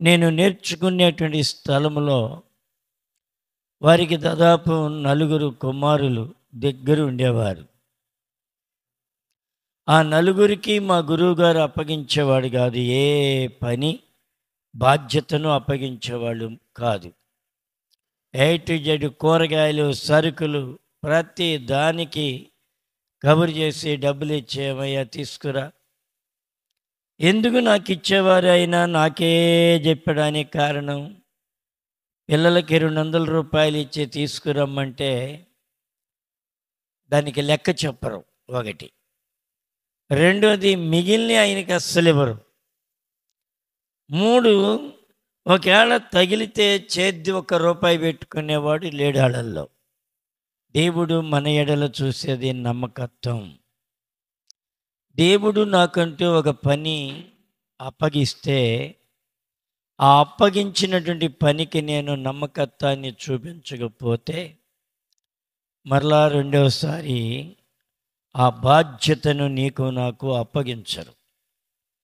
నేను నేర్చుకునేటువంటి స్థలములో వారికి దాదాపు 4 కుమారులు దగ్గర ఉండేవారు. ఆ నలుగురికి మా గురువుగారు అప్పగించేవాడు కాదు. ఏ పని బాధ్యతను అప్పగించేవాళ్ళు కాదు. ఏ టు జెడ్ కూరగాయలు, సరుకులు ప్రతి దానికి కబురు చేసి డబ్బులు ఇచ్చేమయ్యా తీసుకురా. ఎందుకు నాకు ఇచ్చేవారు అయినా నాకే చెప్పడానికి కారణం, పిల్లలకి 200 రూపాయలు ఇచ్చి తీసుకురమ్మంటే దానికి లెక్క చెప్పరు ఒకటి. రెండోది మిగిలిన ఆయనకి అస్సలు ఇవ్వరు. 3 ఒకవేళ తగిలితే చేద్ది ₹1 పెట్టుకునేవాడు లేడాళ్ళల్లో. దేవుడు మన ఎడల చూసేది నమ్మకత్వం. దేవుడు నాకంటూ ఒక పని అప్పగిస్తే ఆ అప్పగించినటువంటి పనికి నేను నమ్మకత్వాన్ని చూపించకపోతే మరలా రెండవసారి ఆ బాధ్యతను నీకు నాకు అప్పగించరు.